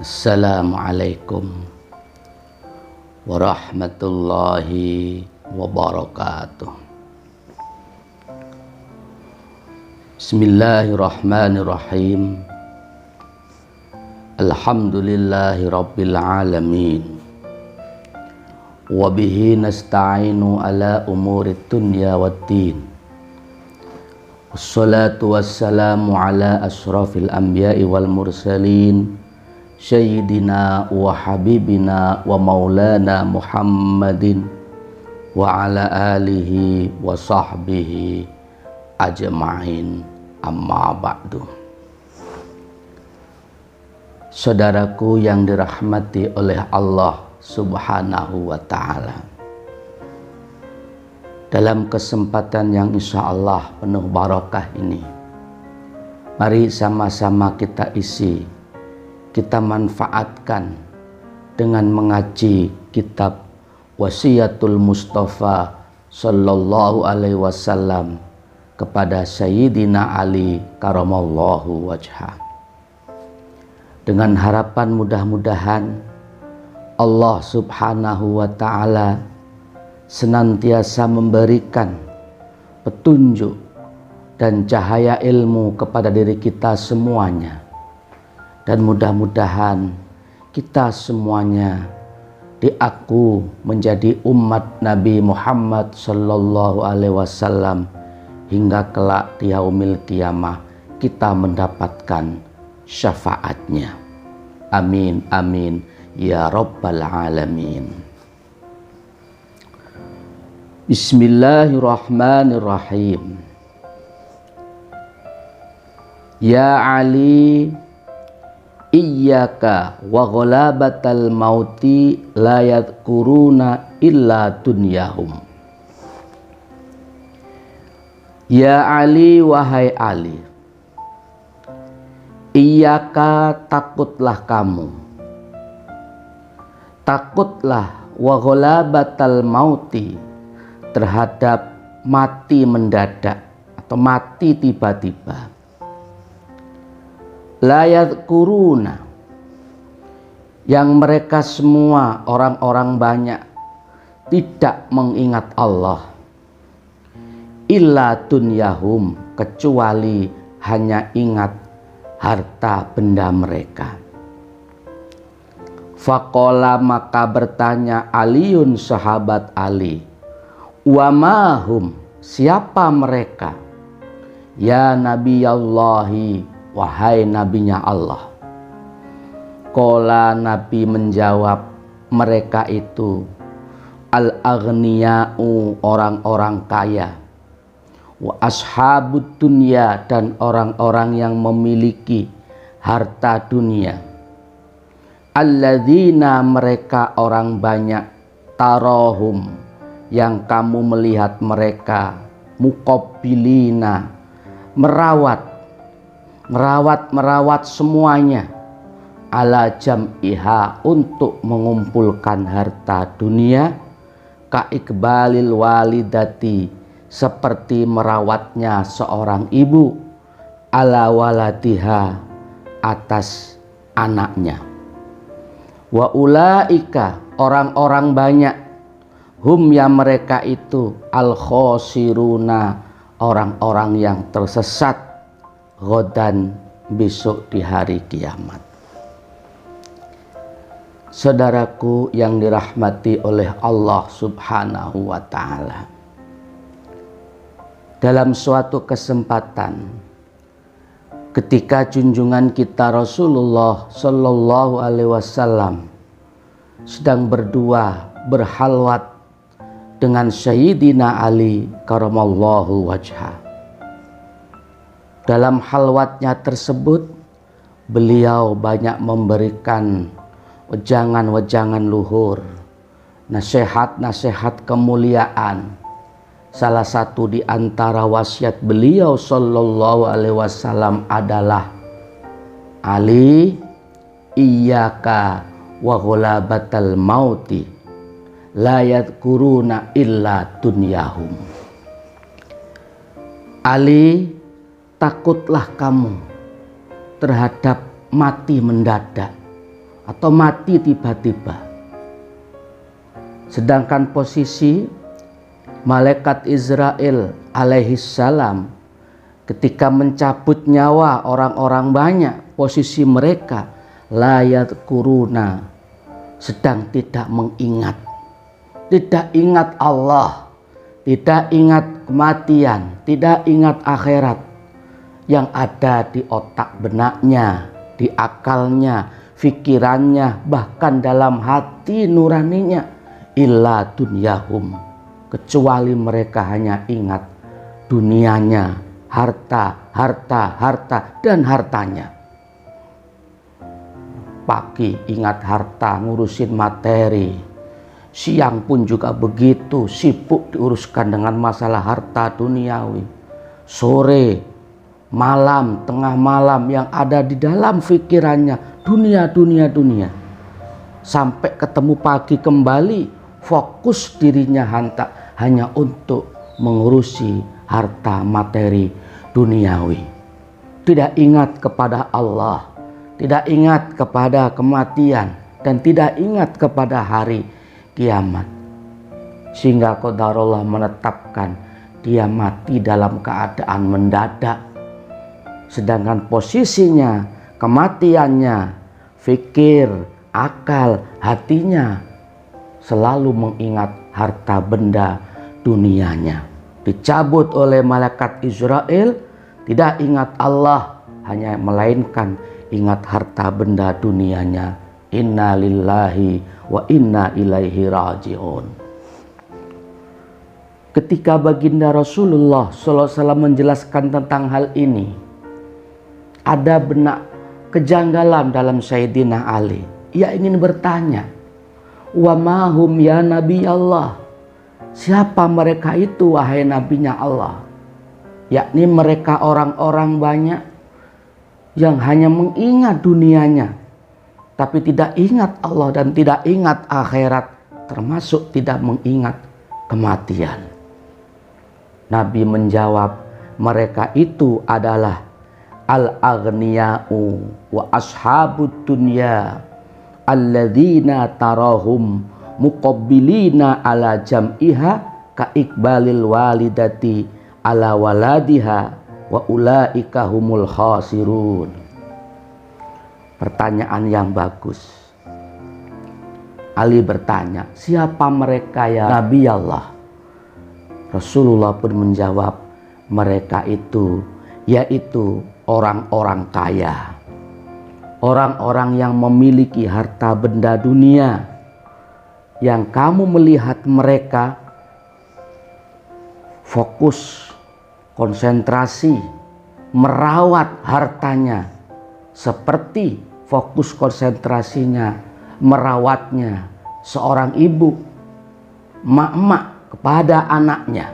Assalamualaikum warahmatullahi wabarakatuh. Bismillahirrahmanirrahim. Alhamdulillahi rabbil alamin. Wabihi nasta'inu ala umurid dunya waddin. Wassalatu wassalamu ala ashrafil anbiya'i wal mursalin Sayyidina wa habibina wa maulana Muhammadin wa ala alihi wa sahbihi ajma'in, amma ba'du. Saudaraku yang dirahmati oleh Allah Subhanahu wa ta'ala, dalam kesempatan yang insya Allah penuh barakah ini, mari sama-sama kita isi, kita manfaatkan dengan mengaji kitab Wasiyatul Mustafa Sallallahu Alaihi Wasallam kepada Sayyidina Ali Karamallahu Wajhah, dengan harapan mudah-mudahan Allah Subhanahu wa ta'ala senantiasa memberikan petunjuk dan cahaya ilmu kepada diri kita semuanya. Dan mudah-mudahan kita semuanya diaku menjadi umat Nabi Muhammad Sallallahu Alaihi Wasallam hingga kelak di yaumil qiyamah kita mendapatkan syafaatnya. Amin amin ya rabbal alamin. Bismillahirrahmanirrahim. Ya Ali, iyyaka wa ghalabatal mauti la yadhkuruna illa dunyahum. Ya Ali, wahai Ali, iyyaka, takutlah kamu, takutlah wa ghalabatal mauti, terhadap mati mendadak atau mati tiba-tiba. La yadhkuruna, yang mereka semua orang-orang banyak tidak mengingat Allah, illa dunyahum, kecuali hanya ingat harta benda mereka. Faqala, maka bertanya Aliun, sahabat Ali, wa mahum, siapa mereka? Ya Nabi Allahi, wahai nabinya Allah. Qala, Nabi menjawab, mereka itu al-aghniya'u, orang-orang kaya, wa ashabud dunya, dan orang-orang yang memiliki harta dunia, alladzina, mereka orang banyak, tarahum, yang kamu melihat mereka, muqabbilina, merawat semuanya, ala jam'iha, untuk mengumpulkan harta dunia, ka ikbalil walidati, seperti merawatnya seorang ibu, ala waladiha, atas anaknya. Wa ulaika, orang-orang banyak, hum, yang mereka itu, al khosiruna, orang-orang yang tersesat, ghadan, besok di hari kiamat. Saudaraku yang dirahmati oleh Allah Subhanahu wa ta'ala, dalam suatu kesempatan ketika junjungan kita Rasulullah Sallallahu Alaihi Wasallam sedang berdua berhalwat dengan Sayyidina Ali Karamallahu Wajhah, dalam halwatnya tersebut beliau banyak memberikan wejangan-wejangan luhur, nasihat-nasihat kemuliaan. Salah satu di antara wasiat beliau Sallallahu Alaihi Wasallam adalah, Ali, iyyaka wa ghalabatal mauti, la yadhkuruna illa dunyahum. Ali, takutlah kamu terhadap mati mendadak, atau mati tiba-tiba. Sedangkan posisi malaikat Israel alaihissalam ketika mencabut nyawa orang-orang banyak, posisi mereka layat kuruna, sedang tidak mengingat, tidak ingat Allah, tidak ingat kematian, tidak ingat akhirat. Yang ada di otak benaknya, di akalnya, fikirannya, bahkan dalam hati nuraninya, illa dunyahum, kecuali mereka hanya ingat dunianya, harta, harta, harta, dan hartanya. Pagi ingat harta, ngurusin materi. Siang pun juga begitu, sibuk diuruskan dengan masalah harta duniawi. Sore, malam, tengah malam, yang ada di dalam pikirannya dunia, dunia, dunia. Sampai ketemu pagi kembali, fokus dirinya hanya untuk mengurusi harta materi duniawi. Tidak ingat kepada Allah, tidak ingat kepada kematian, dan tidak ingat kepada hari kiamat. Sehingga qadarullah menetapkan dia mati dalam keadaan mendadak. Sedangkan posisinya, kematiannya, fikir, akal, hatinya selalu mengingat harta benda dunianya. Dicabut oleh malaikat Israel, tidak ingat Allah, hanya melainkan ingat harta benda dunianya. Inna lillahi wa inna ilaihi raji'un. Ketika baginda Rasulullah SAW menjelaskan tentang hal ini, ada benak kejanggalan dalam Sayyidina Ali. Ia ingin bertanya, wa mahum ya Nabi Allah, siapa mereka itu wahai nabinya Allah? Yakni mereka orang-orang banyak yang hanya mengingat dunianya, tapi tidak ingat Allah dan tidak ingat akhirat, termasuk tidak mengingat kematian. Nabi menjawab, mereka itu adalah al-aghniya'u wa ashabud dunya alladzina tarahum muqabbilina ala jam'iha ka iqbalil walidati ala waladiha wa ulaika humul khasirun. Pertanyaan yang bagus. Ali bertanya, siapa mereka ya Nabi Allah? Rasulullah pun menjawab, mereka itu yaitu orang-orang kaya, orang-orang yang memiliki harta benda dunia, yang kamu melihat mereka fokus, konsentrasi, merawat hartanya seperti fokus konsentrasinya merawatnya seorang ibu, mak-mak kepada anaknya.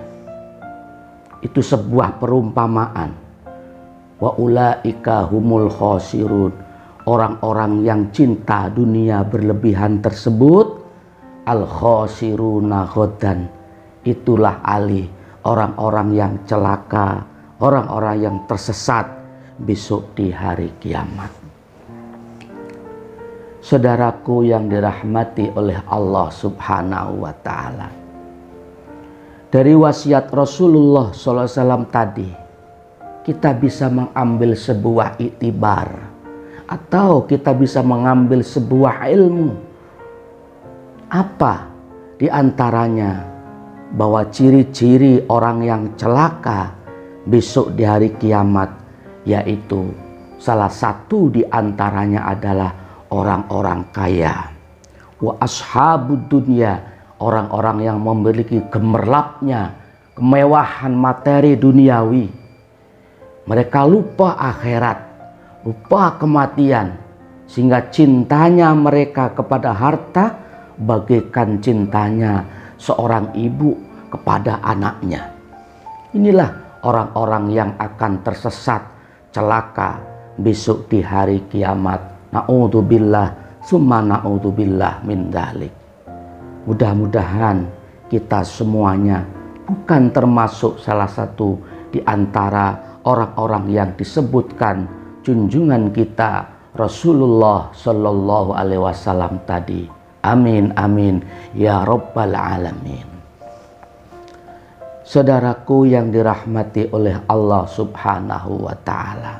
Itu sebuah perumpamaan. Wa ulaika humul khasirun, orang-orang yang cinta dunia berlebihan tersebut, al khasiruna ghadan, itulah Ali, orang-orang yang celaka, orang-orang yang tersesat besok di hari kiamat. Saudaraku yang dirahmati oleh Allah Subhanahu wa ta'ala, dari wasiat Rasulullah SAW tadi, kita bisa mengambil sebuah iktibar, atau kita bisa mengambil sebuah ilmu. Apa di antaranya? Bahwa ciri-ciri orang yang celaka besok di hari kiamat, yaitu salah satu di antaranya adalah orang-orang kaya. Wa ashabud dunya, orang-orang yang memiliki gemerlapnya kemewahan materi duniawi. Mereka lupa akhirat, lupa kematian, sehingga cintanya mereka kepada harta bagaikan cintanya seorang ibu kepada anaknya. Inilah orang-orang yang akan tersesat, celaka besok di hari kiamat. Na'udzubillah summa na'udzubillah min dzalik. Mudah-mudahan kita semuanya bukan termasuk salah satu di antara orang-orang yang disebutkan junjungan kita Rasulullah Shallallahu Alaihi Wasallam tadi. Amin amin ya Rabbal Alamin. Saudaraku yang dirahmati oleh Allah Subhanahu wa Ta'ala,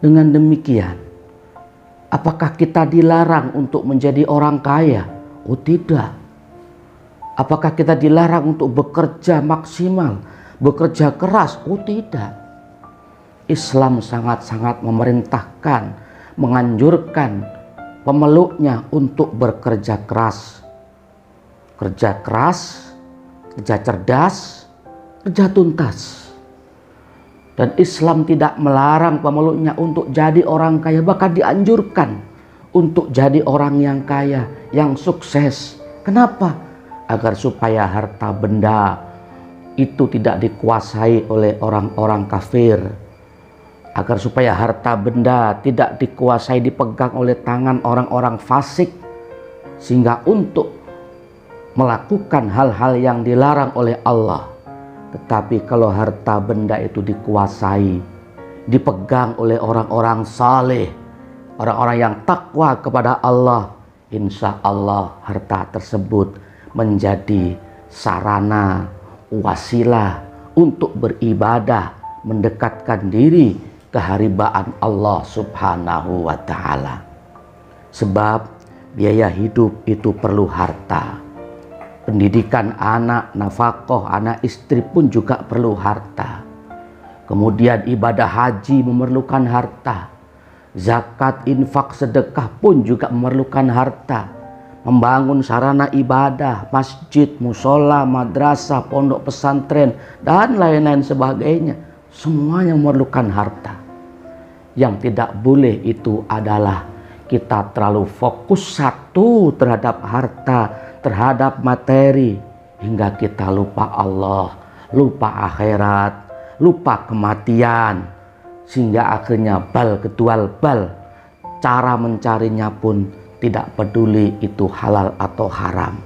dengan demikian, apakah kita dilarang untuk menjadi orang kaya? Oh tidak. Apakah kita dilarang untuk bekerja maksimal, bekerja keras? Oh tidak. Islam sangat-sangat memerintahkan, menganjurkan pemeluknya untuk bekerja keras. Kerja keras, kerja cerdas, kerja tuntas. Dan Islam tidak melarang pemeluknya untuk jadi orang kaya, bahkan dianjurkan untuk jadi orang yang kaya, yang sukses. Kenapa? Agar supaya harta benda itu tidak dikuasai oleh orang-orang kafir. Agar supaya harta benda tidak dikuasai, dipegang oleh tangan orang-orang fasik. Sehingga untuk melakukan hal-hal yang dilarang oleh Allah. Tetapi kalau harta benda itu dikuasai, dipegang oleh orang-orang saleh, orang-orang yang takwa kepada Allah, insya Allah harta tersebut menjadi sarana, wasilah untuk beribadah, mendekatkan diri keharibaan Allah Subhanahu wa Ta'ala. Sebab biaya hidup itu perlu harta. Pendidikan anak, nafkah anak istri pun juga perlu harta. Kemudian ibadah haji memerlukan harta. Zakat, infak, sedekah pun juga memerlukan harta. Membangun sarana ibadah, masjid, musola, madrasah, pondok pesantren, dan lain-lain sebagainya. Semuanya memerlukan harta. Yang tidak boleh itu adalah kita terlalu fokus satu terhadap harta, terhadap materi, hingga kita lupa Allah, lupa akhirat, lupa kematian, sehingga akhirnya bal kedual bal, cara mencarinya pun tidak peduli itu halal atau haram.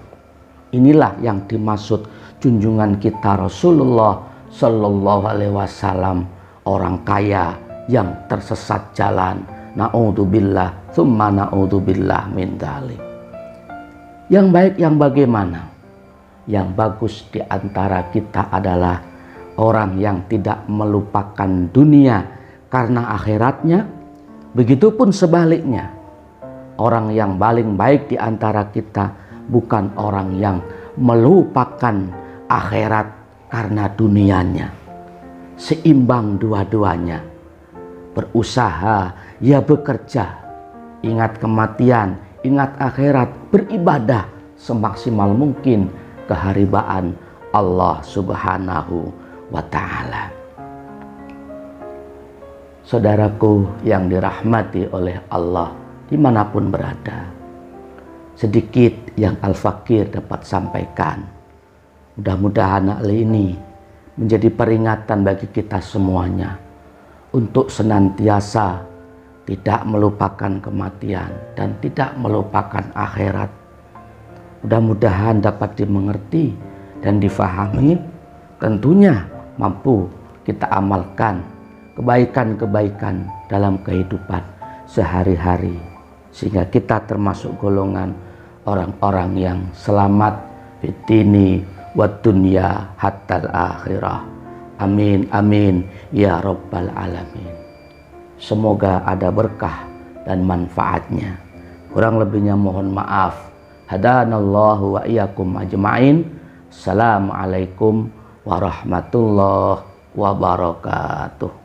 Inilah yang dimaksud junjungan kita Rasulullah Shallallahu Alaihi Wasallam, orang kaya yang tersesat jalan. Na'udzubillah, tsumma na'udzubillah min dzalik. Yang baik yang bagaimana? Yang bagus di antara kita adalah orang yang tidak melupakan dunia karena akhiratnya. Begitupun sebaliknya, orang yang paling baik di antara kita bukan orang yang melupakan akhirat karena dunianya. Seimbang dua-duanya. Berusaha, ya bekerja. Ingat kematian, ingat akhirat, beribadah semaksimal mungkin keharibaan Allah Subhanahu wa Ta'ala. Saudaraku yang dirahmati oleh Allah dimanapun berada, sedikit yang Al-Fakir dapat sampaikan. Mudah-mudahan hal ini menjadi peringatan bagi kita semuanya untuk senantiasa tidak melupakan kematian dan tidak melupakan akhirat. Mudah-mudahan dapat dimengerti dan difahami, tentunya mampu kita amalkan kebaikan-kebaikan dalam kehidupan sehari-hari, sehingga kita termasuk golongan orang-orang yang selamat fitini wa dunya hatta akhirah. Amin amin ya Rabbal Alamin. Semoga ada berkah dan manfaatnya. Kurang lebihnya mohon maaf. Hadanallahu wa iyyakum ajma'in. Assalamualaikum warahmatullahi wabarakatuh.